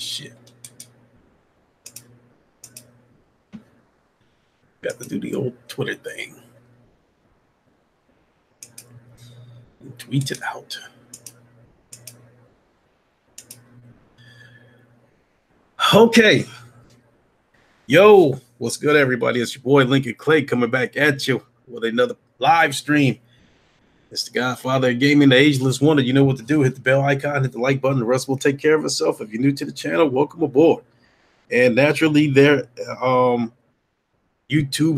Shit. Got to do the old Twitter thing. Tweet it out. Okay. Yo, what's good, everybody? It's your boy Lincoln Clay coming back at you with another live stream. It's the Godfather of Gaming, the Ageless Wonder. You know what to do. Hit the bell icon, hit the like button. The rest will take care of itself. If you're new to the channel, welcome aboard. And naturally, YouTube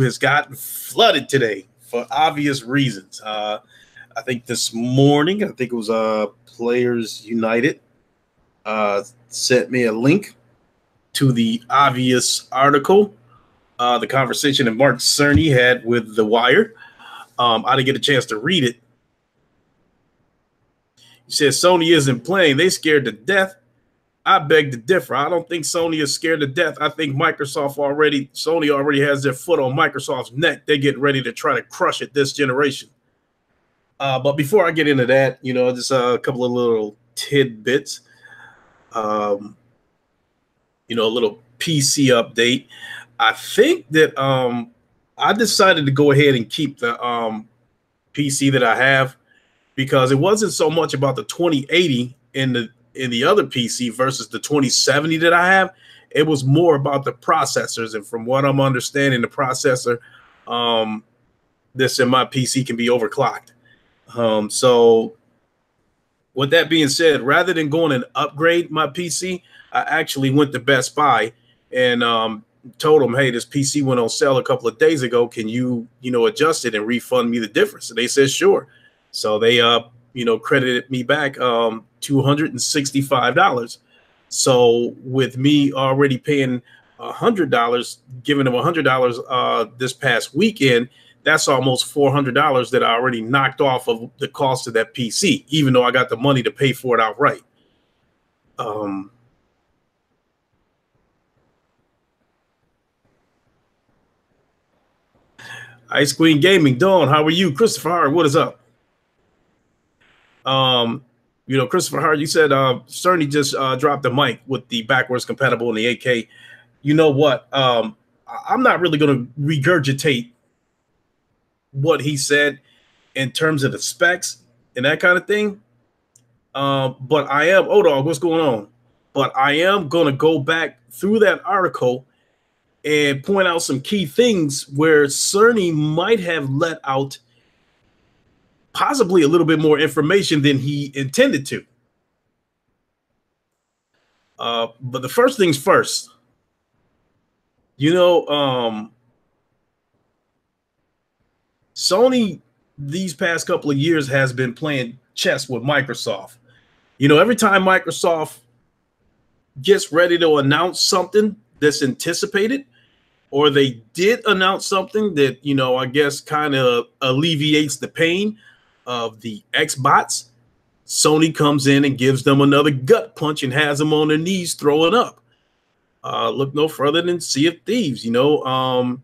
has gotten flooded today for obvious reasons. I think this morning, I think it was Players United sent me a link to the obvious article, the conversation that Mark Cerny had with The Wire. I didn't get a chance to read it. He said Sony isn't playing. They scared to death. I beg to differ. I don't think Sony is scared to death. I think Sony already has their foot on Microsoft's neck. They're getting ready to try to crush it this generation. But before I get into that, you know, just a couple of little tidbits. You know, a little PC update. I think that I decided to go ahead and keep the PC that I have, because it wasn't so much about the 2080 in the other PC versus the 2070 that I have. It was more about the processors, and from what I'm understanding, the processor this in my PC can be overclocked. So with that being said, rather than going and upgrade my PC, I actually went to Best Buy and told them, hey, this PC went on sale a couple of days ago. Can you adjust it and refund me the difference? And they said, sure. So they, credited me back $265. So with me already paying $100, giving them $100 this past weekend, that's almost $400 that I already knocked off of the cost of that PC, even though I got the money to pay for it outright. Ice Queen Gaming, Dawn, how are you? Christopher Hart, what is up? Christopher Hart, you said Cerny just dropped the mic with the backwards compatible in the 8K. You know what? I'm not really going to regurgitate what he said in terms of the specs and that kind of thing. But I am, dog, what's going on? But I am going to go back through that article and point out some key things where Cerny might have let out possibly a little bit more information than he intended to. But the first things first, Sony these past couple of years has been playing chess with Microsoft. Every time Microsoft gets ready to announce something that's anticipated, or they did announce something that, I guess kind of alleviates the pain of the Xbox, Sony comes in and gives them another gut punch and has them on their knees throwing up. Look no further than Sea of Thieves. I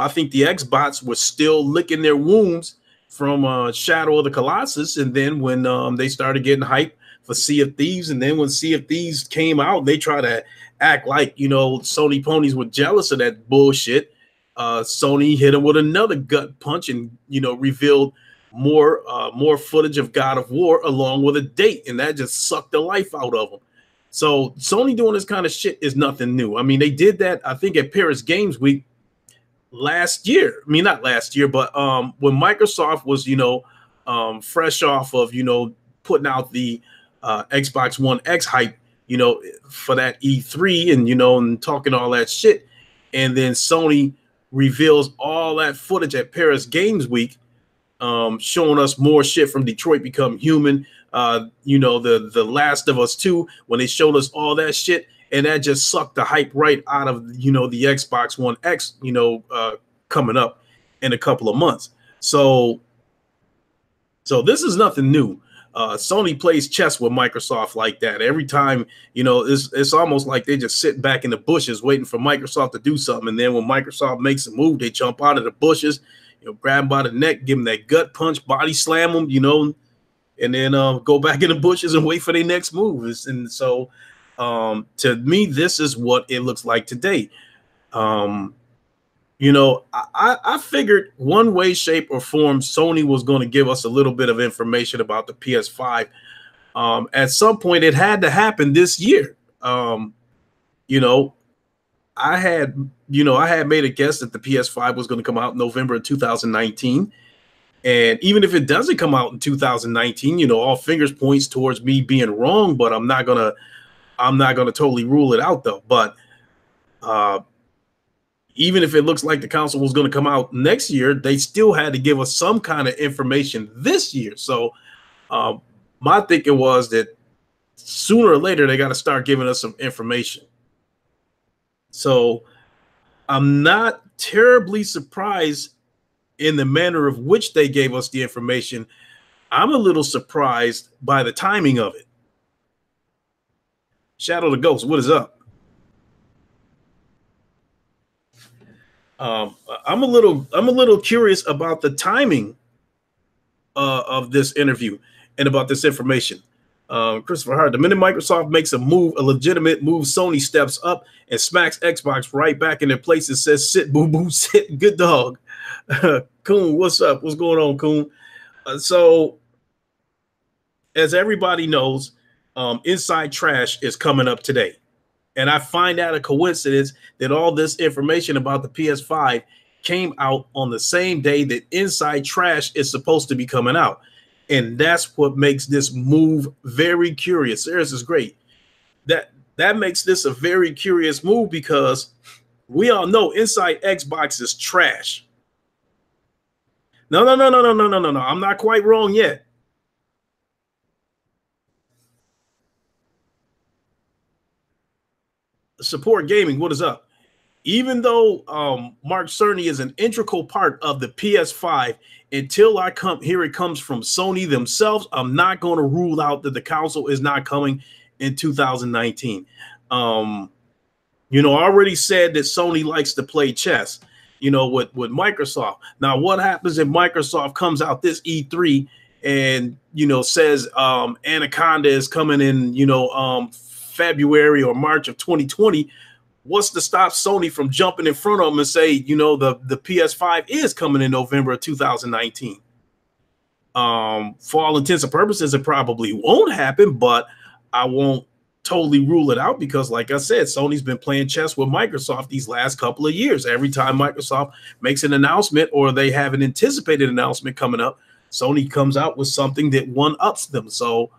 think the Xbox was still licking their wounds from Shadow of the Colossus, and then when they started getting hyped for Sea of Thieves, and then when Sea of Thieves came out, they tried to act like Sony ponies were jealous of that bullshit. Sony hit them with another gut punch and revealed more footage of God of War along with a date, and that just sucked the life out of them. So Sony doing this kind of shit is nothing new. I mean, they did that, I think, at Paris Games Week last year. I mean, not last year, but when Microsoft was fresh off of putting out the Xbox One X hype, for that E3 and and talking all that shit, and then Sony reveals all that footage at Paris Games Week, showing us more shit from Detroit Become Human, the Last of Us 2, when they showed us all that shit, and that just sucked the hype right out of the Xbox One X coming up in a couple of months. So this is nothing new. Sony plays chess with Microsoft like that. Every time, it's almost like they just sit back in the bushes waiting for Microsoft to do something. And then when Microsoft makes a move, they jump out of the bushes, grab them by the neck, give them that gut punch, body slam them, and then go back in the bushes and wait for their next move. And so To me, this is what it looks like today. I figured one way, shape, or form, Sony was going to give us a little bit of information about the PS5. At some point, it had to happen this year. I had made a guess that the PS5 was going to come out in November of 2019. And even if it doesn't come out in 2019, all fingers points towards me being wrong, but I'm not gonna totally rule it out though. But even if it looks like the console was going to come out next year, they still had to give us some kind of information this year. So my thinking was that sooner or later they got to start giving us some information. So I'm not terribly surprised in the manner of which they gave us the information. I'm a little surprised by the timing of it. Shadow the Ghost, what is up? I'm a little curious about the timing of this interview and about this information. Christopher Hart, the minute Microsoft makes a legitimate move, Sony steps up and smacks Xbox right back in their place and says, sit, boo boo, sit, good dog. Coon, what's up? What's going on, Coon? So, as everybody knows, Inside Trash is coming up today. And I find that a coincidence that all this information about the PS5 came out on the same day that Inside Trash is supposed to be coming out. And that's what makes this move very curious. This is great. That makes this a very curious move because we all know Inside Xbox is trash. No. I'm not quite wrong yet. Support Gaming, what is up? Even though Mark Cerny is an integral part of the PS5, until I hear it comes from Sony themselves, I'm not going to rule out that the console is not coming in 2019. I already said that Sony likes to play chess, with Microsoft. Now, what happens if Microsoft comes out this E3 and, says Anaconda is coming in, February or March of 2020? What's to stop Sony from jumping in front of them and say, the PS5 is coming in November of 2019? For all intents and purposes, it probably won't happen, but I won't totally rule it out because, like I said, Sony's been playing chess with Microsoft these last couple of years. Every time Microsoft makes an announcement or they have an anticipated announcement coming up, Sony comes out with something that one-ups them. So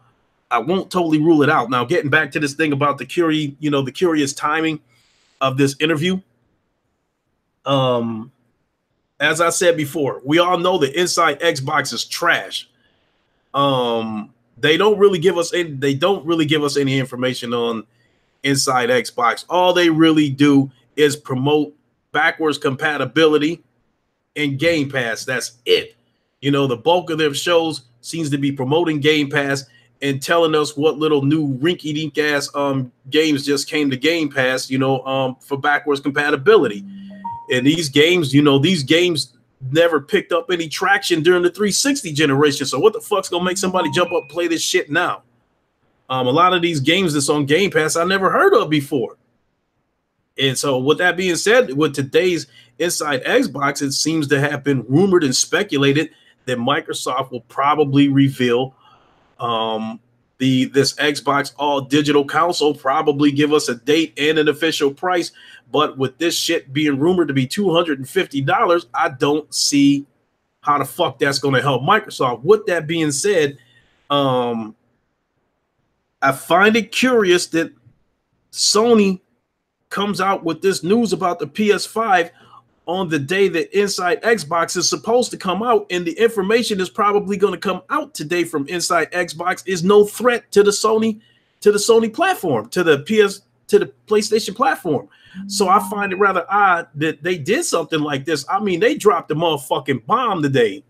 I won't totally rule it out. Now, getting back to this thing about the curious timing of this interview. As I said before, we all know that Inside Xbox is trash. They don't really give us any information on Inside Xbox. All they really do is promote backwards compatibility and Game Pass. That's it. The bulk of their shows seems to be promoting Game Pass and telling us what little new rinky-dink ass games just came to Game Pass, for backwards compatibility. And these games, never picked up any traction during the 360 generation. So what the fuck's gonna make somebody jump up and play this shit now? A lot of these games that's on Game Pass I never heard of before. And so with that being said, with today's Inside Xbox, it seems to have been rumored and speculated that Microsoft will probably reveal this Xbox all digital console, probably give us a date and an official price. But with this shit being rumored to be $250, I don't see how the fuck that's going to help Microsoft. With that being said, I find it curious that Sony comes out with this news about the PS5 on the day that Inside Xbox is supposed to come out, and the information is probably going to come out today from Inside Xbox is no threat to the Sony platform, to the PlayStation platform. So I find it rather odd that they did something like this. I mean, they dropped a motherfucking bomb today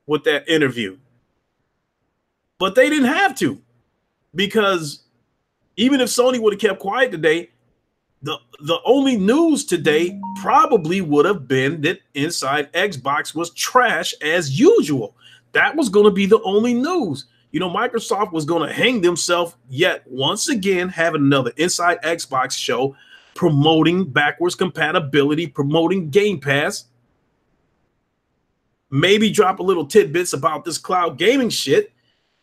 with that interview, but they didn't have to, because even if Sony would have kept quiet today, the only news today probably would have been that Inside Xbox was trash as usual. That was going to be the only news. Microsoft was going to hang themselves yet once again, having another Inside Xbox show promoting backwards compatibility, promoting Game Pass. Maybe drop a little tidbits about this cloud gaming shit,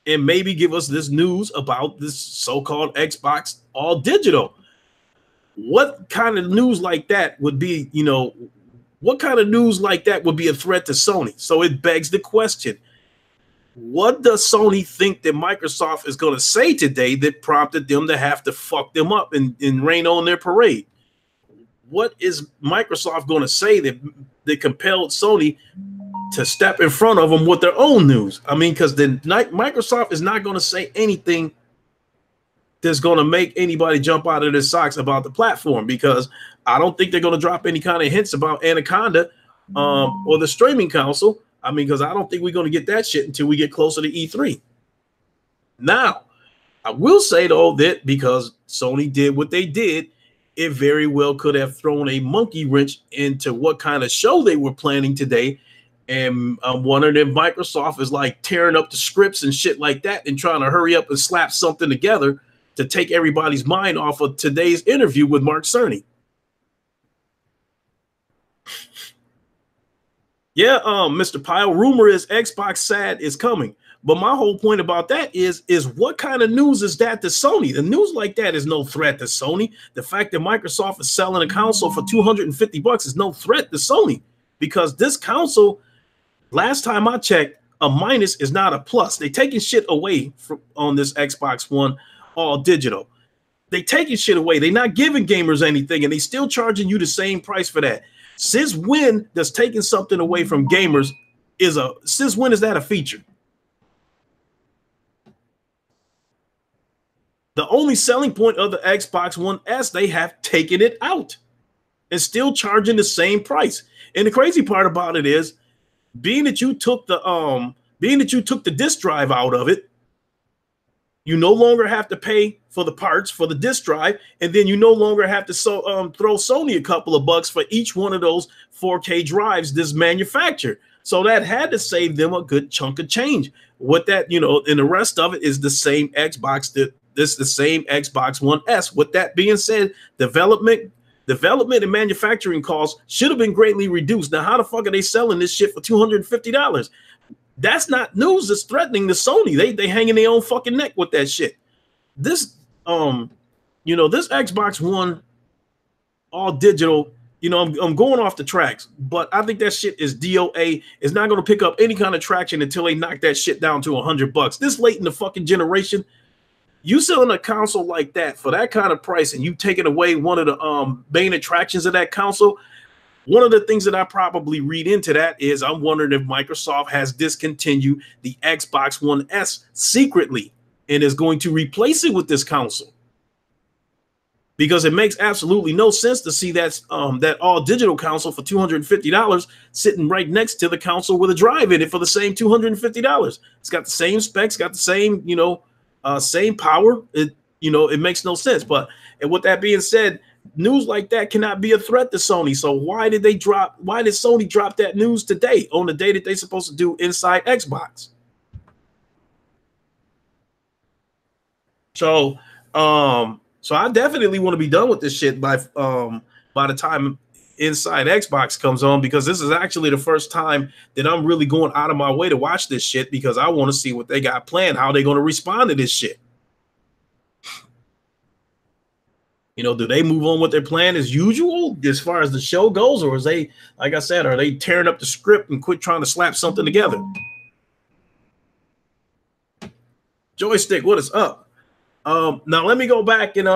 and maybe give us this news about this so-called Xbox all digital. What kind of news like that would be, what kind of news like that would be a threat to Sony? So it begs the question, what does Sony think that Microsoft is going to say today that prompted them to have to fuck them up and rain on their parade? What is Microsoft going to say that compelled Sony to step in front of them with their own news? I mean, because then Microsoft is not going to say anything that's going to make anybody jump out of their socks about the platform, because I don't think they're going to drop any kind of hints about Anaconda or the streaming console. I mean, because I don't think we're going to get that shit until we get closer to E3. Now, I will say, though, that because Sony did what they did, it very well could have thrown a monkey wrench into what kind of show they were planning today. And I'm wondering if Microsoft is like tearing up the scripts and shit like that and trying to hurry up and slap something together to take everybody's mind off of today's interview with Mark Cerny. Yeah, Mr. Pyle, rumor is Xbox SAD is coming. But my whole point about that is what kind of news is that to Sony? The news like that is no threat to Sony. The fact that Microsoft is selling a console for $250 is no threat to Sony, because this console, last time I checked, a minus is not a plus. They're taking shit away on this Xbox One all digital. They taking shit away. They're not giving gamers anything, and they still charging you the same price for that. Since when does taking something away from gamers since when is that a feature? The only selling point of the Xbox One S, they have taken it out and still charging the same price. And the crazy part about it is, being that you took the disk drive out of it, you no longer have to pay for the parts for the disk drive, and then you no longer have to throw Sony a couple of bucks for each one of those 4K drives this manufactured. So that had to save them a good chunk of change. With that, and the rest of it is the same Xbox. The same Xbox One S. With that being said, development and manufacturing costs should have been greatly reduced. Now, how the fuck are they selling this shit for $250? That's not news that's threatening to Sony. They hanging their own fucking neck with that shit. This this Xbox One all digital, I'm going off the tracks, but I think that shit is DOA. It's not going to pick up any kind of traction until they knock that shit down to $100. This late in the fucking generation, you selling a console like that for that kind of price, and you taking away one of the main attractions of that console. One of the things that I probably read into that is I'm wondering if Microsoft has discontinued the Xbox One S secretly and is going to replace it with this console, because it makes absolutely no sense to see that all digital console for $250 sitting right next to the console with a drive in it for the same $250. It's got the same specs, got the same same power. It makes no sense. But and with that being said, news like that cannot be a threat to Sony. So why did Sony drop that news today on the day that they're supposed to do Inside Xbox? So I definitely want to be done with this shit by the time Inside Xbox comes on, because this is actually the first time that I'm really going out of my way to watch this shit, because I want to see what they got planned, how they're going to respond to this shit. Do they move on with their plan as usual as far as the show goes, or is they, like I said, are they tearing up the script and quit trying to slap something together? Joystick, what is up? Now let me go back and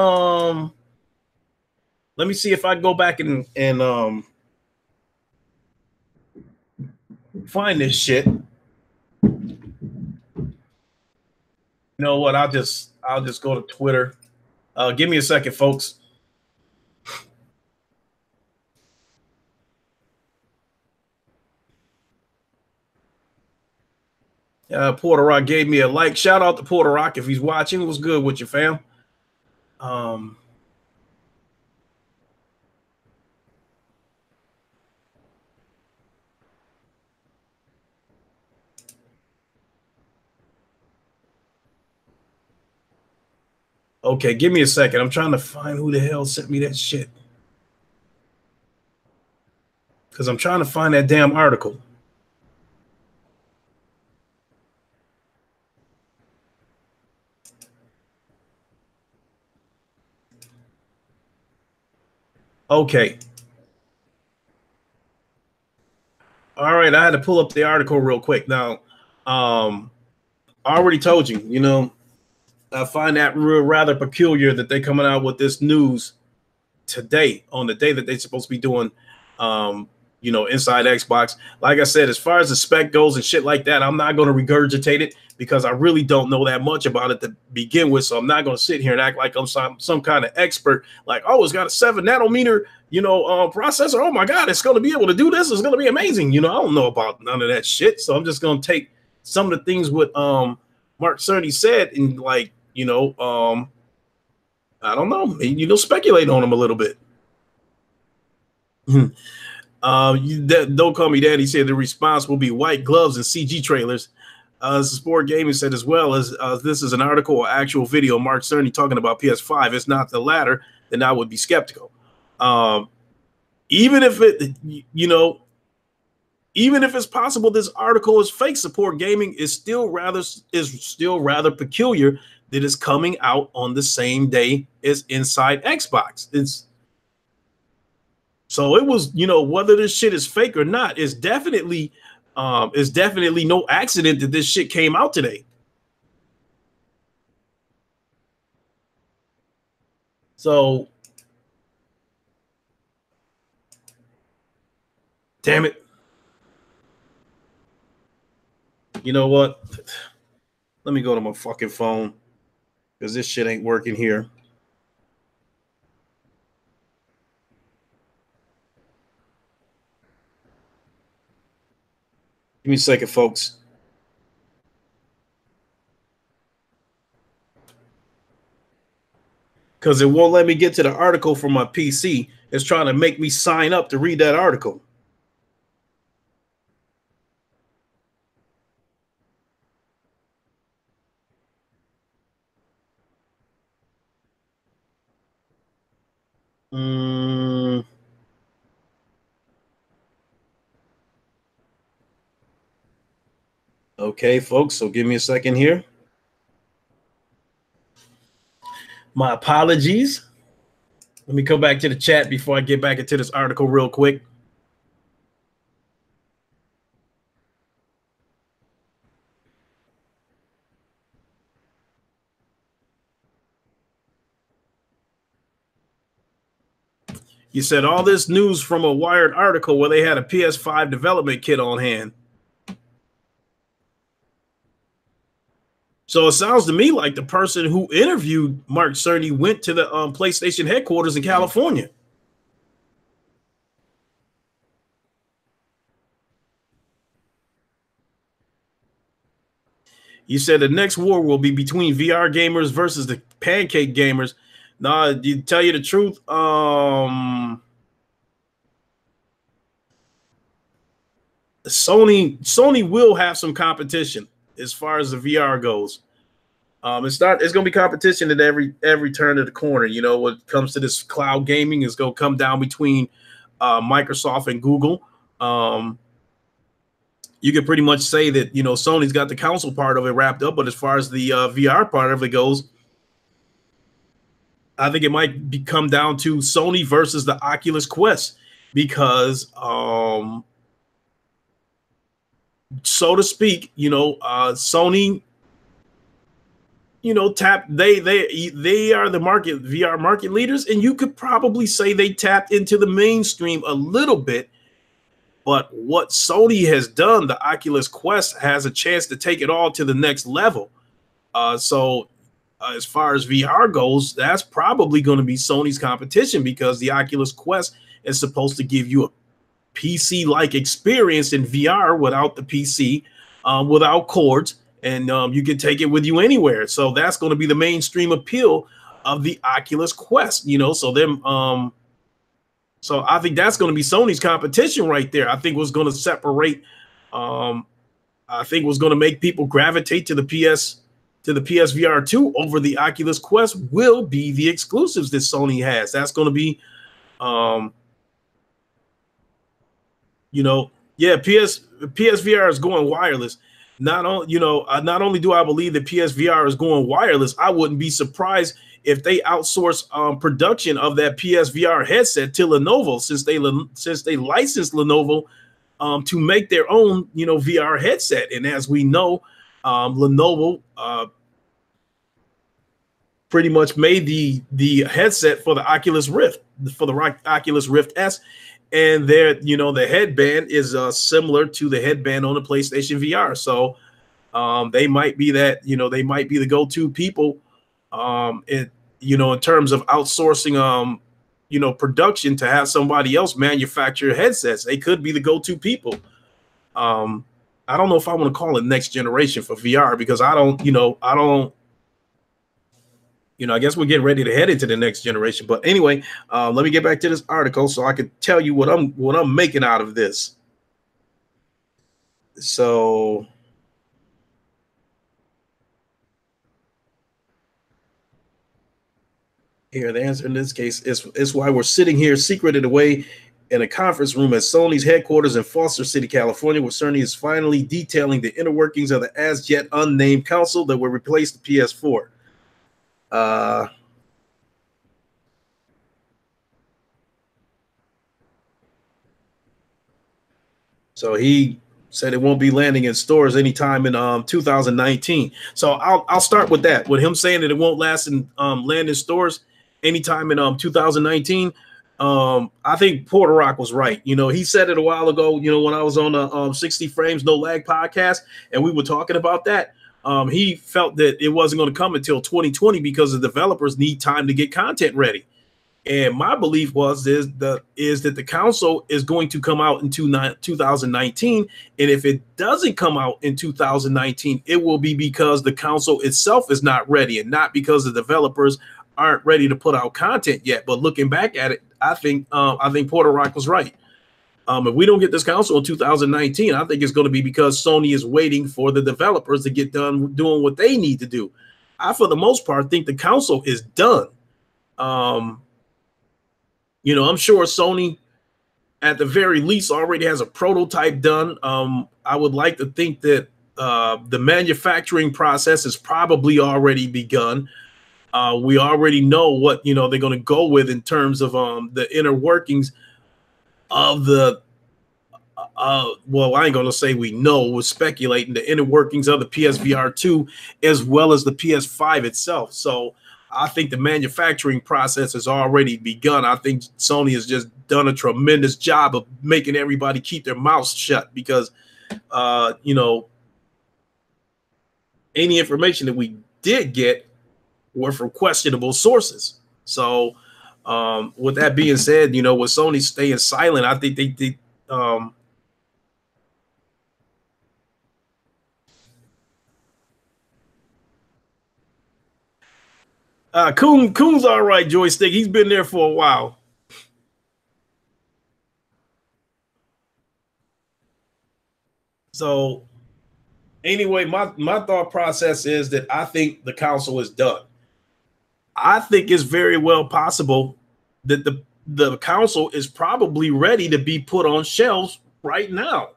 let me see if I can go back and find this shit. You know what? I'll just go to Twitter. Give me a second, folks. Porter Rock gave me a like. Shout out to Porter Rock if he's watching. What's good with you, fam? Okay, give me a second. I'm trying to find who the hell sent me that shit. Because I'm trying to find that damn article. Okay. All right, I had to pull up the article real quick. Now, I already told you, I find that rather peculiar that they're coming out with this news today on the day that they're supposed to be doing, inside Xbox. Like I said, as far as the spec goes and shit like that, I'm not going to regurgitate it because I really don't know that much about it to begin with. So I'm not going to sit here and act like I'm some kind of expert. Like, oh, it's got a 7 nanometer, processor. Oh my God, it's going to be able to do this. It's going to be amazing. I don't know about none of that shit. So I'm just going to take some of the things what Mark Cerny said and I don't know, maybe, speculate on them a little bit. Don't call me daddy. Said the response will be white gloves and CG trailers. Sport Gaming said as well as this is an article or actual video. Mark Cerny talking about PS5. It's not the latter, then I would be skeptical. Even if it's possible this article is fake, Support Gaming is still rather peculiar that is coming out on the same day as Inside Xbox. So it was, whether this shit is fake or not, it's definitely no accident that this shit came out today. So, damn it. You know what? Let me go to my fucking phone because this shit ain't working here. Give me a second, folks. Because it won't let me get to the article from my PC. It's trying to make me sign up to read that article. Okay, folks, so give me a second here. My apologies. Let me come back to the chat before I get back into this article real quick. You said all this news from a Wired article where they had a PS5 development kit on hand. So it sounds to me like the person who interviewed Mark Cerny went to the PlayStation headquarters in California. You said the next war will be between VR gamers versus the pancake gamers. Nah, to tell you the truth, Sony will have some competition as far as the VR goes. It's going to be competition at every turn of the corner. When it comes to this cloud gaming, it's going to come down between Microsoft and Google. You could pretty much say that Sony's got the console part of it wrapped up, but as far as the VR part of it goes, I think it might come down to Sony versus the Oculus Quest because, so to speak, Sony, they are the VR market leaders, and you could probably say they tapped into the mainstream a little bit. But what Sony has done, the Oculus Quest has a chance to take it all to the next level. So as far as VR goes, that's probably going to be Sony's competition because the Oculus Quest is supposed to give you a PC-like experience in VR without the PC, without cords, and you can take it with you anywhere. So that's going to be the mainstream appeal of the Oculus Quest, so I think that's going to be Sony's competition right there. I think what's going to separate, I think what's going to make people gravitate to the PS, to the PSVR 2 over the Oculus Quest will be the exclusives that Sony has. That's going to be, yeah, PSVR is going wireless. Not only do I believe that PSVR is going wireless, I wouldn't be surprised if they outsource production of that PSVR headset to Lenovo, since they licensed Lenovo to make their own VR headset. And as we know, Lenovo pretty much made the headset for the Oculus Rift, for the Oculus Rift S, and the headband is similar to the headband on the PlayStation VR. So they might be they might be the go-to people in terms of outsourcing production, to have somebody else manufacture headsets. They could be the go-to people. I don't know if I want to call it next generation for VR, because I guess we're getting ready to head into the next generation. But anyway, let me get back to this article so I can tell you what I'm making out of this. So here, the answer in this case is why we're sitting here secreted away in a conference room at Sony's headquarters in Foster City, California, where Sony is finally detailing the inner workings of the as yet unnamed console that will replace the PS4. So he said it won't be landing in stores anytime in 2019. So I'll start with that. With him saying that it won't land in stores anytime in 2019. I think Porter Rock was right. He said it a while ago, when I was on the 60 Frames No Lag podcast, and we were talking about that. He felt that it wasn't going to come until 2020 because the developers need time to get content ready. And my belief is that the console is going to come out in 2019. And if it doesn't come out in 2019, it will be because the console itself is not ready, and not because the developers aren't ready to put out content yet. But looking back at it, I think Porter Rock was right. If we don't get this console in 2019, I think it's going to be because Sony is waiting for the developers to get done doing what they need to do. I, for the most part, think the console is done. I'm sure Sony, at the very least, already has a prototype done. I would like to think that the manufacturing process has probably already begun. We already know what they're going to go with in terms of the inner workings of the well, I ain't gonna say we know, we're speculating the inner workings of the PSVR 2 as well as the PS5 itself. So I think the manufacturing process has already begun. I think Sony has just done a tremendous job of making everybody keep their mouths shut, because any information that we did get were from questionable sources. So with that being said, with Sony staying silent, I think they Coon's all right, Joystick. He's been there for a while. So anyway, my thought process is that I think the console is done. I think it's very well possible that the console is probably ready to be put on shelves right now,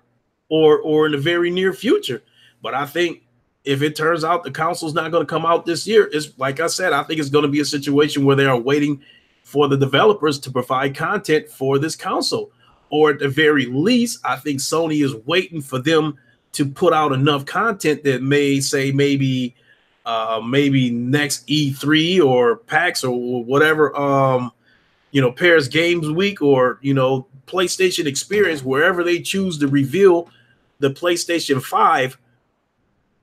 or in the very near future. But I think if it turns out the console's not going to come out this year, it's like I said, I think it's going to be a situation where they are waiting for the developers to provide content for this console. Or at the very least, I think Sony is waiting for them to put out enough content that may say maybe next E3 or PAX or whatever, Paris Games Week, or PlayStation Experience, wherever they choose to reveal the PlayStation 5.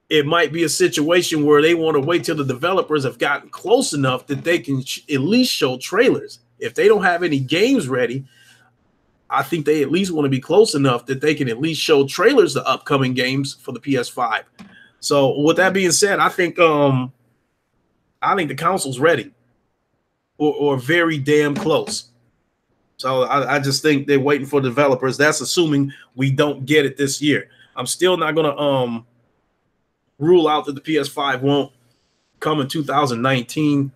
It might be a situation where they want to wait till the developers have gotten close enough that they can at least show trailers. If they don't have any games ready, I think they at least want to be close enough that they can at least show trailers to upcoming games for the PS5. So with that being said, I think the console's ready, or very damn close. So I just think they're waiting for developers. That's assuming we don't get it this year. I'm still not going to rule out that the PS5 won't come in 2019.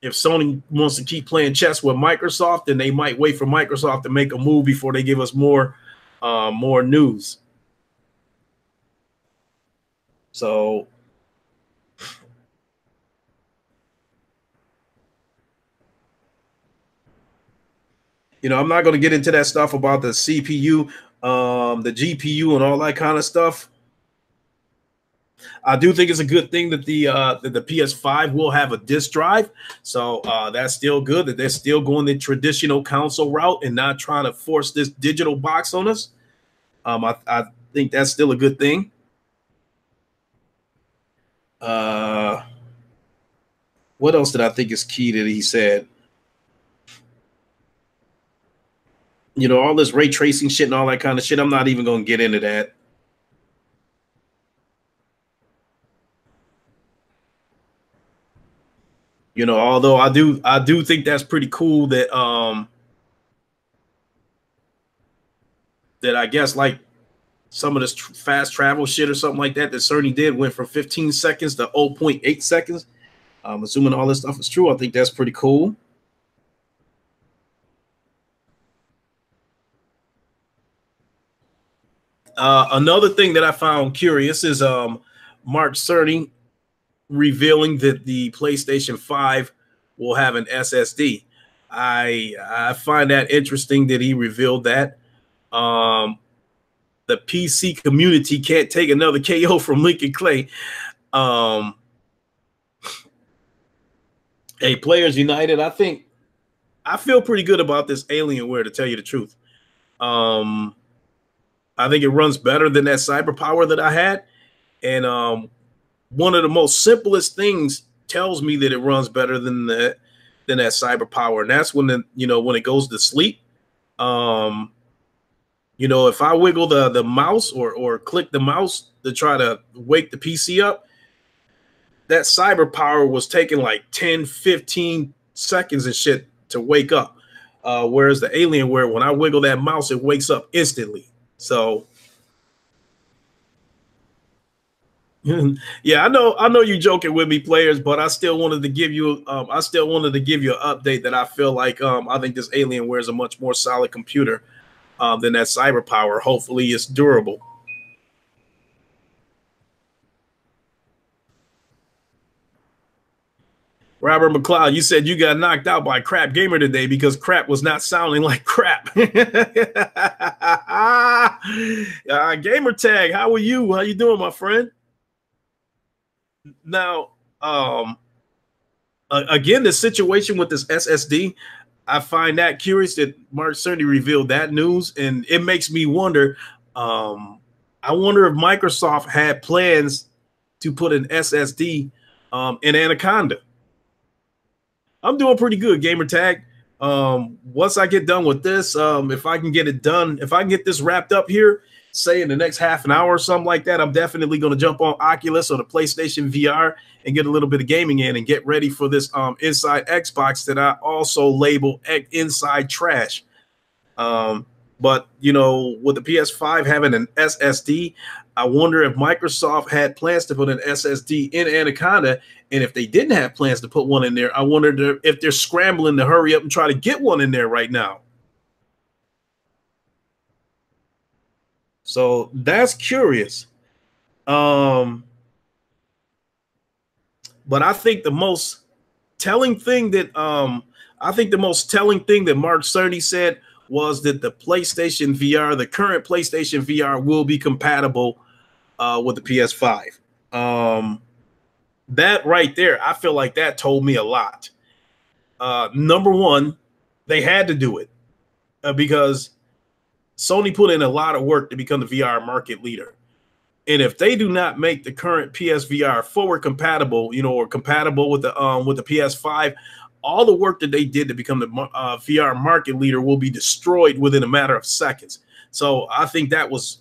If Sony wants to keep playing chess with Microsoft, then they might wait for Microsoft to make a move before they give us more news. So, I'm not going to get into that stuff about the CPU, the GPU, and all that kind of stuff. I do think it's a good thing that the PS5 will have a disk drive, so that's still good. That they're still going the traditional console route and not trying to force this digital box on us. I think that's still a good thing. What else did I think is key that he said? All this ray tracing shit and all that kind of shit. I'm not even going to get into that. Although I do think that's pretty cool that that I guess like some of this fast travel shit or something like that Sony did went from 15 seconds to 0.8 seconds. I'm assuming all this stuff is true. I think that's pretty cool. Another thing that I found curious is Mark Cerny revealing that the PlayStation 5 will have an SSD. I find that interesting that he revealed that. The PC community can't take another KO from Lincoln Clay. Hey, Players United, I feel pretty good about this Alienware, to tell you the truth. I think it runs better than that CyberPower that I had. And one of the most simplest things tells me that it runs better than that CyberPower. And that's when when it goes to sleep. If I wiggle the mouse or click the mouse to try to wake the PC up, that CyberPower was taking like 10, 15 seconds and shit to wake up. Whereas the Alienware, when I wiggle that mouse, it wakes up instantly. So yeah, I know you're joking with me, Players, but I still wanted to give you an update that I feel like I think this Alienware is a much more solid computer than that CyberPower. Hopefully it's durable. Robert McLeod, you said you got knocked out by Crap Gamer today because crap was not sounding like crap. Gamer Tag, how are you? How you doing, my friend? Now, again, the situation with this SSD, I find that curious that Mark Cerny revealed that news, and it makes me wonder. I wonder if Microsoft had plans to put an SSD in Anaconda. I'm doing pretty good, Gamer Tag. Once I get done with this, if I can get it done, if I can get this wrapped up here, say in the next half an hour or something like that, I'm definitely going to jump on Oculus or the PlayStation VR and get a little bit of gaming in and get ready for this Inside Xbox that I also label Inside Trash. But with the PS5 having an SSD, I wonder if Microsoft had plans to put an SSD in Anaconda, and if they didn't have plans to put one in there, I wonder if they're scrambling to hurry up and try to get one in there right now. So that's curious. But I think the most telling thing that Mark Cerny said was that the PlayStation VR, the current PlayStation VR, will be compatible with the PS5. That right there, I feel like that told me a lot. Number one, they had to do it because Sony put in a lot of work to become the VR market leader. And if they do not make the current PSVR forward compatible, or compatible with the PS5, all the work that they did to become the VR market leader will be destroyed within a matter of seconds. So I think that was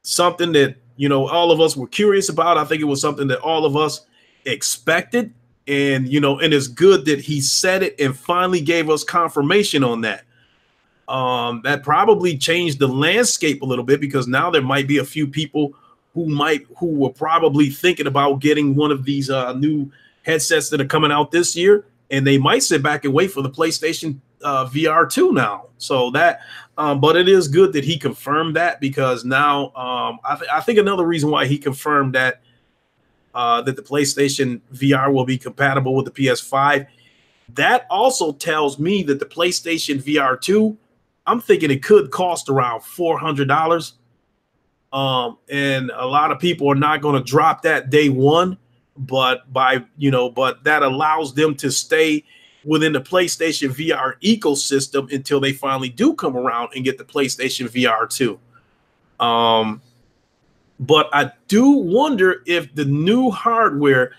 something that all of us were curious about. I think it was something that all of us expected, and and it's good that he said it and finally gave us confirmation on that. That probably changed the landscape a little bit, because now there might be a few people who were probably thinking about getting one of these new headsets that are coming out this year, and they might sit back and wait for the PlayStation VR2 now. So that, but it is good that he confirmed that, because now I think another reason why he confirmed that that the PlayStation VR will be compatible with the PS5, that also tells me that the PlayStation VR2, I'm thinking it could cost around $400. And a lot of people are not going to drop that day one, but but that allows them to stay within the PlayStation VR ecosystem until they finally do come around and get the PlayStation VR2. Um, but I do wonder if the new hardware,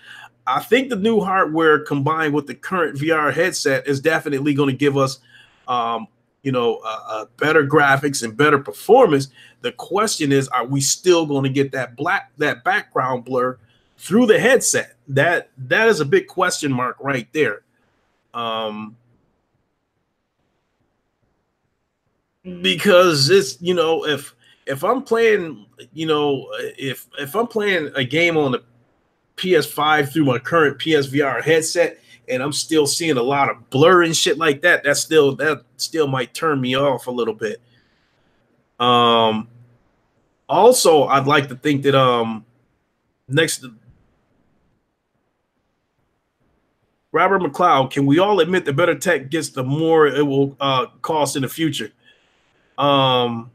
I think the new hardware combined with the current VR headset is definitely going to give us, um, better graphics and better performance. The question is, are we still going to get that background blur through the headset? That is a big question mark right there. Um, because it's, if I'm playing, if I'm playing a game on the PS5 through my current PSVR headset, and I'm still seeing a lot of blur and shit like that, that still might turn me off a little bit. Um, Also, I'd like to think that next, Robert McLeod, can we all admit the better tech gets, the more it will cost in the future? Um,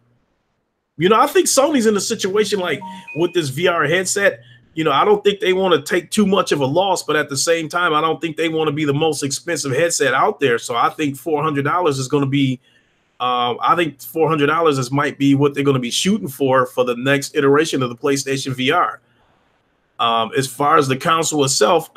I think Sony's in a situation like with this VR headset. I don't think they want to take too much of a loss, but at the same time, I don't think they want to be the most expensive headset out there. So I think $400 is going to be. I think $400 is might be what they're going to be shooting for the next iteration of the PlayStation VR. As far as the console itself,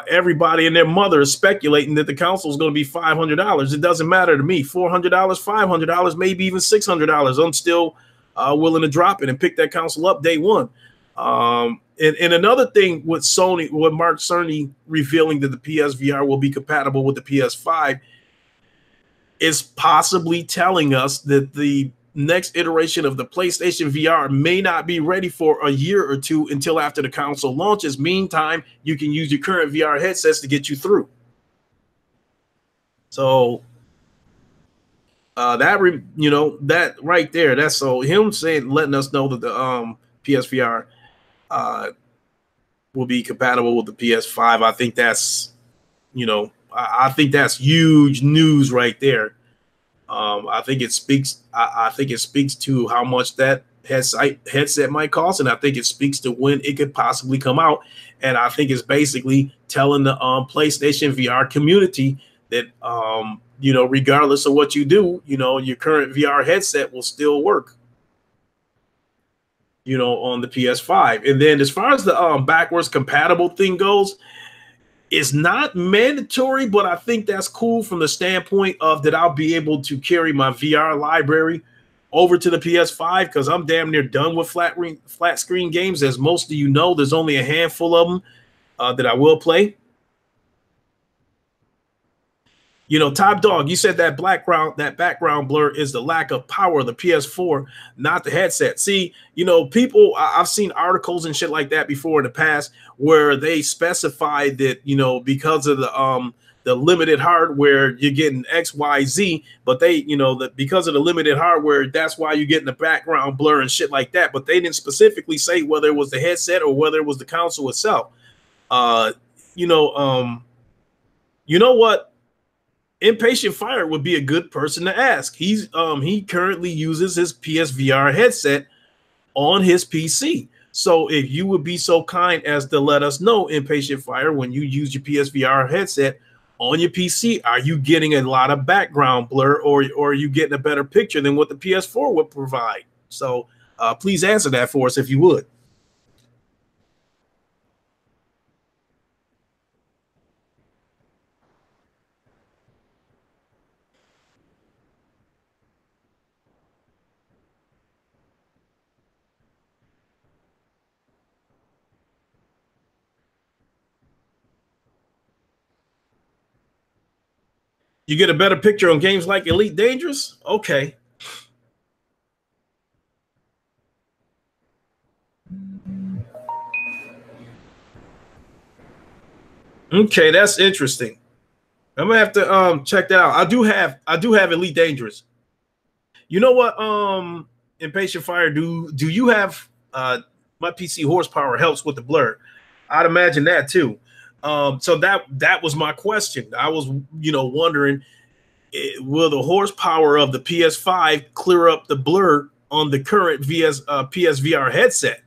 everybody and their mother is speculating that the console is going to be $500. It doesn't matter to me. $400, $500, maybe even $600. I'm still willing to drop it and pick that console up day one. And another thing with Sony, with Mark Cerny revealing that the PSVR will be compatible with the PS5, is possibly telling us that the next iteration of the PlayStation VR may not be ready for a year or two until after the console launches. Meantime, you can use your current VR headsets to get you through. So that right there, that's, so him saying, letting us know that the PSVR uh, will be compatible with the PS5. I think that's, I think that's huge news right there. I think it speaks. I think it speaks to how much that headset might cost, and I think it speaks to when it could possibly come out. And I think it's basically telling the PlayStation VR community that regardless of what you do, your current VR headset will still work. On the PS5. And then as far as the backwards compatible thing goes, it's not mandatory, but I think that's cool from the standpoint of that I'll be able to carry my VR library over to the PS5, because I'm damn near done with flat screen games. As most of you know, there's only a handful of them that I will play. Top Dog, you said that background blur is the lack of power of the PS4, not the headset. See, people, I've seen articles and shit like that before in the past where they specify that, because of the limited hardware, you're getting XYZ, but they, that because of the limited hardware, that's why you're getting the background blur and shit like that. But they didn't specifically say whether it was the headset or whether it was the console itself. Uh, you know, um, you know what? Impatient Fire would be a good person to ask. He currently uses his PSVR headset on his PC. So if you would be so kind as to let us know, Impatient Fire, when you use your PSVR headset on your PC, are you getting a lot of background blur, or are you getting a better picture than what the PS4 would provide? So please answer that for us if you would. You get a better picture on games like Elite Dangerous? Okay. Okay, that's interesting. I'm gonna have to check that out. I do have Elite Dangerous. You know what? Impatient Fire, do you have my PC horsepower helps with the blur? I'd imagine that too. So that was my question. I was wondering, will the horsepower of the PS5 clear up the blur on the current PSVR headset?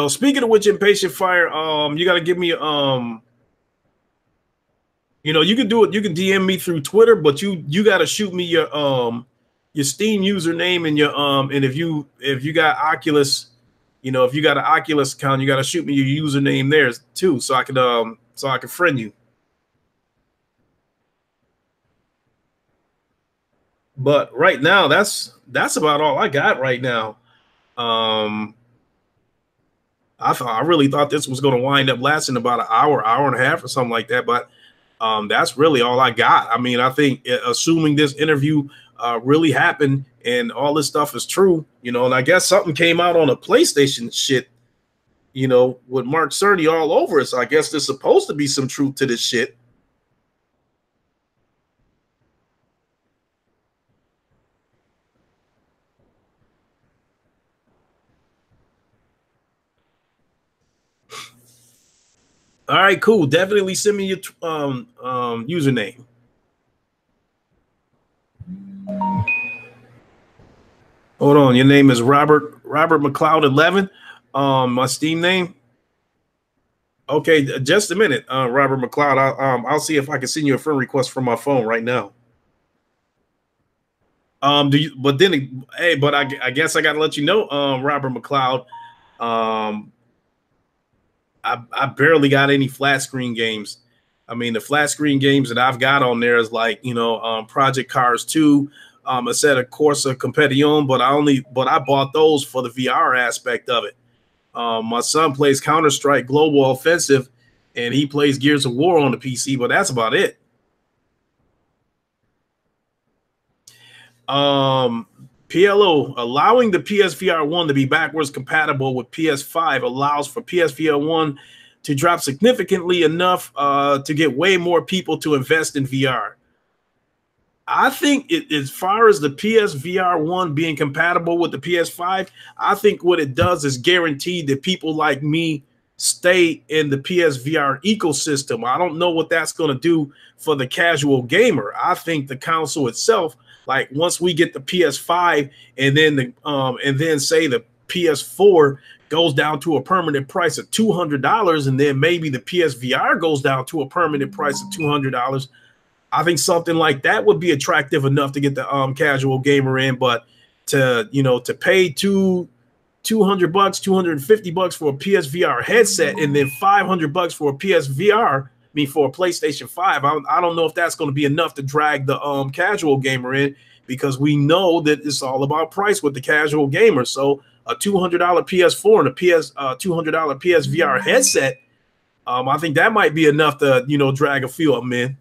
Speaking of which, Impatient Fire, you got to give me you can do it. You can DM me through Twitter, but you got to shoot me your Steam username and and if you got Oculus, if you got an Oculus account, you got to shoot me your username there too, so I can friend you. But right now, that's about all I got right now. Um, I really thought this was going to wind up lasting about an hour and a half or something like that, but that's really all I got. I mean, I think assuming this interview really happened and all this stuff is true, and I guess something came out on a PlayStation shit, with Mark Cerny all over it. So I guess there's supposed to be some truth to this shit. All right, cool. Definitely send me your username. Hold on. Your name is Robert McLeod 11. My Steam name. Okay, just a minute, Robert McLeod. I'll see if I can send you a friend request from my phone right now. Do you? But then, hey, but I guess I got to let you know, Robert McLeod. Um, I barely got any flat screen games. I mean, the flat screen games that I've got on there is like Project Cars 2, a set of Corsa Competition, but I bought those for the VR aspect of it. My son plays Counter Strike Global Offensive, and he plays Gears of War on the PC, but that's about it. PLO allowing the PSVR 1 to be backwards compatible with PS5 allows for PSVR 1 to drop significantly enough to get way more people to invest in VR. I think as far as the PSVR 1 being compatible with the PS5, I think what it does is guarantee that people like me stay in the PSVR ecosystem. I don't know what that's going to do for the casual gamer. I think the console itself, like once we get the PS5 and then say the PS4 goes down to a permanent price of $200, and then maybe the PSVR goes down to a permanent price of $200. I think something like that would be attractive enough to get the casual gamer in, but to pay $200, $250 for a PSVR headset and then $500 for a PSVR, for a PlayStation 5, I don't know if that's going to be enough to drag the casual gamer in, because we know that it's all about price with the casual gamer. So a $200 PS4 and a $200 PSVR headset, I think that might be enough to drag a few of them in.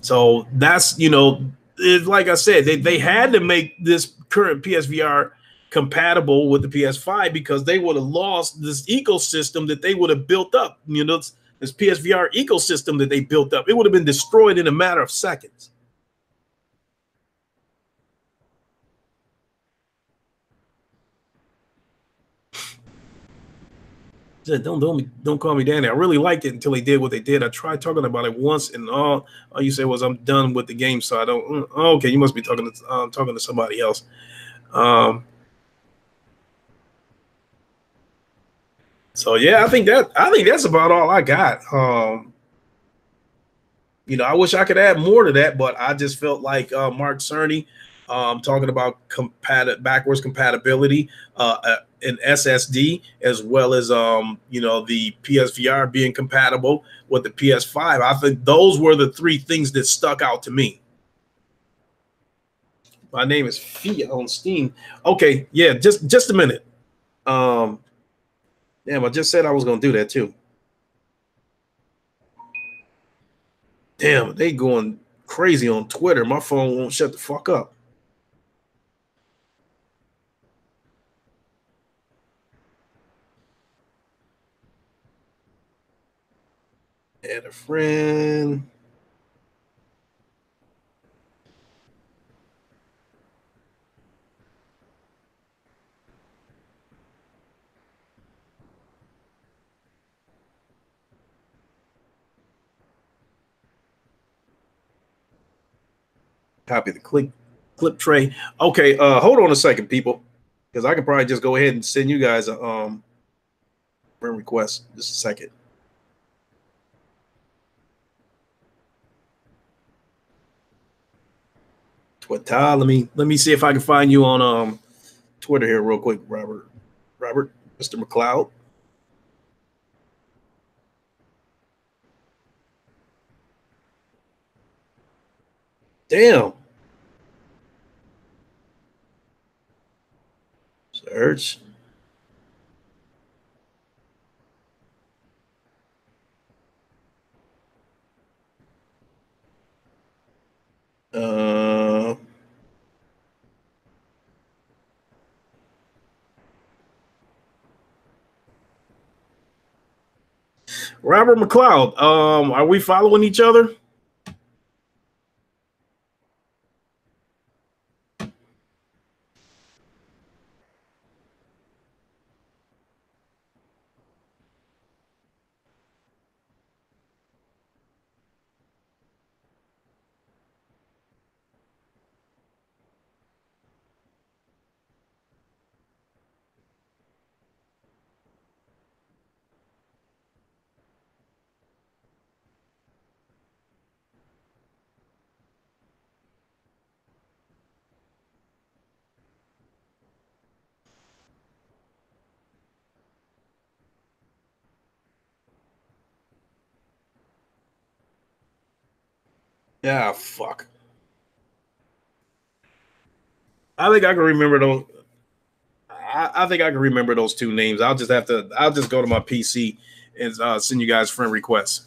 So that's, like I said, they had to make this current PSVR compatible with the PS5 because they would have lost this ecosystem that they would have built up. This PSVR ecosystem that they built up, it would have been destroyed in a matter of seconds. Don't call me Danny. I really liked it until they did what they did. I tried talking about it once, and all you said was I'm done with the game. So I don't. Okay, you must be talking to somebody else. So yeah, I think that's about all I got. I wish I could add more to that, but I just felt like Mark Cerny talking about backwards compatibility, an SSD, as well as the PSVR being compatible with the PS5. I think those were the three things that stuck out to me. My name is Fia on Steam. Okay, yeah, just a minute. Damn, I just said I was gonna do that too. Damn, they going crazy on Twitter. My phone won't shut the fuck up. Add a friend. Copy the clip tray. Okay, hold on a second, people, because I can probably just go ahead and send you guys a friend request. Just a second. Twitter. Let me see if I can find you on Twitter here real quick, Robert, Mr. McLeod. Damn. Search. Robert McLeod. Are we following each other? Yeah, fuck. I think I can remember those. I think I can remember those two names. I'll just go to my PC and send you guys friend requests.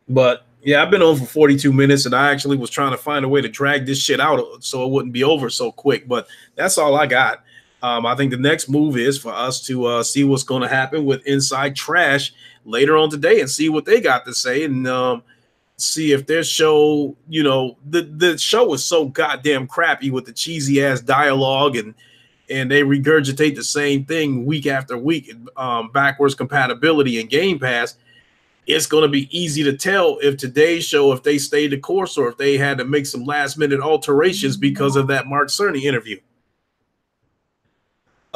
But yeah, I've been on for 42 minutes, and I actually was trying to find a way to drag this shit out so it wouldn't be over so quick. But that's all I got. I think the next move is for us to see what's going to happen with Inside Trash later on today and see what they got to say, and see if their show, the show is so goddamn crappy with the cheesy ass dialogue, and they regurgitate the same thing week after week, backwards compatibility and Game Pass. It's going to be easy to tell if today's show, if they stayed the course or if they had to make some last minute alterations because of that Mark Cerny interview.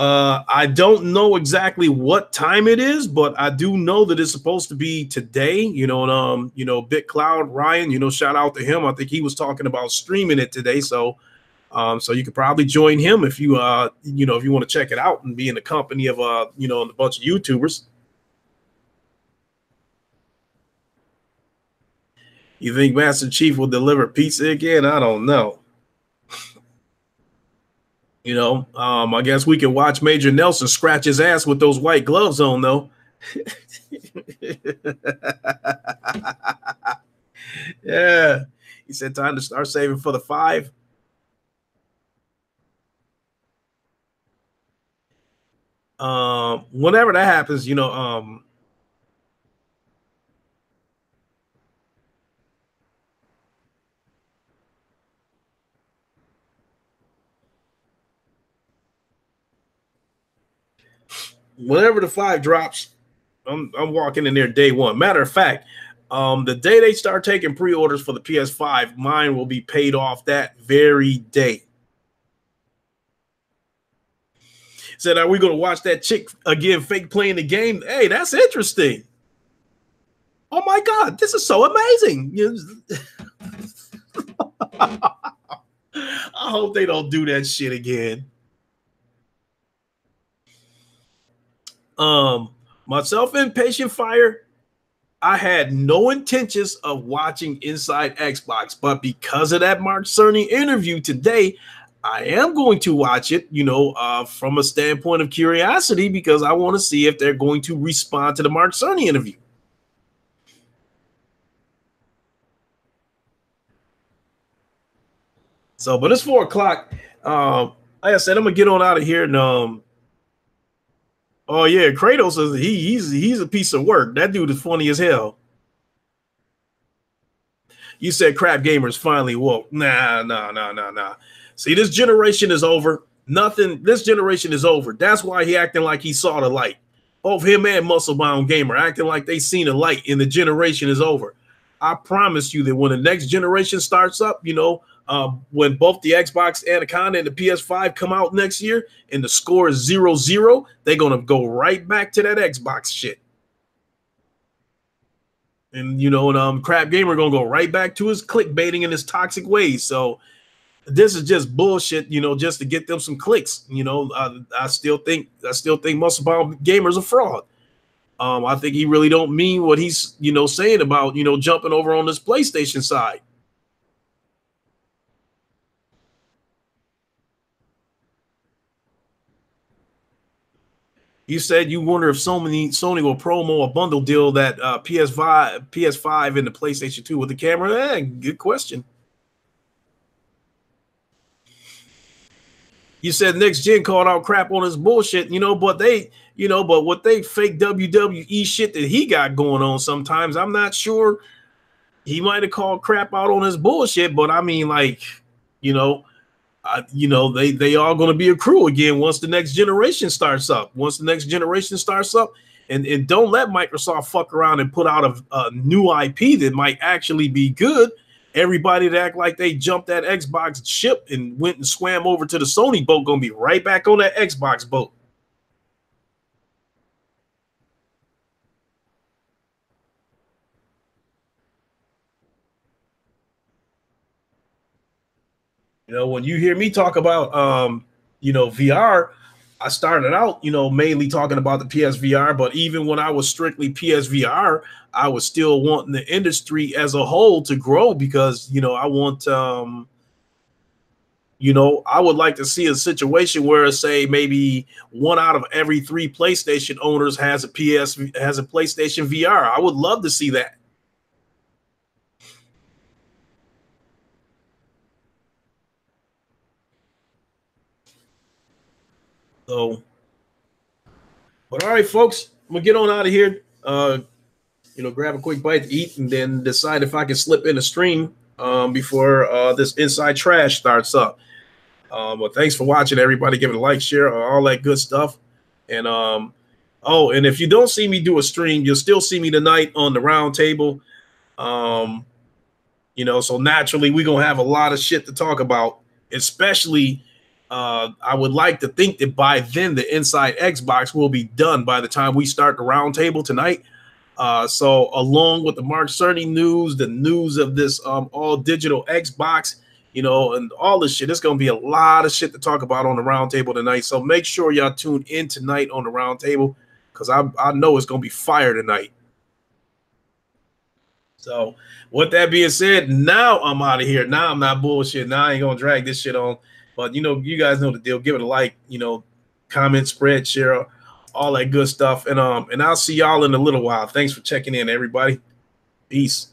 I don't know exactly what time it is, but I do know that it's supposed to be today. BitCloud Ryan, shout out to him. I think he was talking about streaming it today. So you could probably join him if you want to check it out and be in the company of a bunch of YouTubers. You think Master Chief will deliver pizza again? I don't know. I guess we can watch Major Nelson scratch his ass with those white gloves on, though. Yeah. He said time to start saving for the 5. Whenever that happens, whenever the 5 drops, I'm walking in there day one. Matter of fact, the day they start taking pre-orders for the PS5, mine will be paid off that very day. Said, are we going to watch that chick again fake playing the game? Hey, that's interesting. Oh my God, this is so amazing. I hope they don't do that shit again. Um, Myself and Patient Fire, I had no intentions of watching Inside Xbox, but because of that Mark Cerny interview today, I am going to watch it, from a standpoint of curiosity, because I want to see if they're going to respond to the Mark Cerny interview. So, but it's 4 o'clock. Like I said, I'm gonna get on out of here. And oh yeah, Kratos is he's a piece of work. That dude is funny as hell. You said crap gamers finally woke. Nah. See, this generation is over. Nothing. This generation is over. That's why he acting like he saw the light. Both him and Muscle Bound Gamer acting like they seen a light, and the generation is over. I promise you that when the next generation starts up, when both the Xbox Anaconda and the PS5 come out next year, and the score is 0-0, they're gonna go right back to that Xbox shit. And Crap Gamer gonna go right back to his clickbaiting and his toxic ways. So this is just bullshit, just to get them some clicks. I still think Muscle Bound Gamer's a fraud. I think he really don't mean what he's saying about jumping over on this PlayStation side. You said you wonder if Sony will promo a bundle deal that PS5 and the PlayStation 2 with the camera. Good question. You said next gen called out crap on his bullshit, but what they fake WWE shit that he got going on sometimes, I'm not sure. He might have called crap out on his bullshit, but I mean, like, they are going to be a crew again once the next generation starts up. And don't let Microsoft fuck around and put out a new IP that might actually be good. Everybody that act like they jumped that Xbox ship and went and swam over to the Sony boat gonna be right back on that Xbox boat. When you hear me talk about VR, I started out, mainly talking about the PSVR, but even when I was strictly PSVR, I was still wanting the industry as a whole to grow because, I want, I would like to see a situation where, say, maybe 1 out of every 3 PlayStation owners has a PlayStation VR. I would love to see that. So, but all right, folks, I'm gonna get on out of here. Grab a quick bite to eat, and then decide if I can slip in a stream before this Inside Trash starts up. But thanks for watching, everybody. Give it a like, share, all that good stuff. And and if you don't see me do a stream, you'll still see me tonight on the round table. So naturally we're gonna have a lot of shit to talk about, especially I would like to think that by then the Inside Xbox will be done by the time we start the round table tonight. So along with the Mark Cerny news, the news of this all digital Xbox, and all this shit, it's going to be a lot of shit to talk about on the round table tonight. So make sure y'all tune in tonight on the round table, because I know it's going to be fire tonight. So with that being said, now I'm out of here. Now I'm not bullshit. Now I ain't going to drag this shit on. But, you guys know the deal. Give it a like, comment, spread, share, all that good stuff. And I'll see y'all in a little while. Thanks for checking in, everybody. Peace.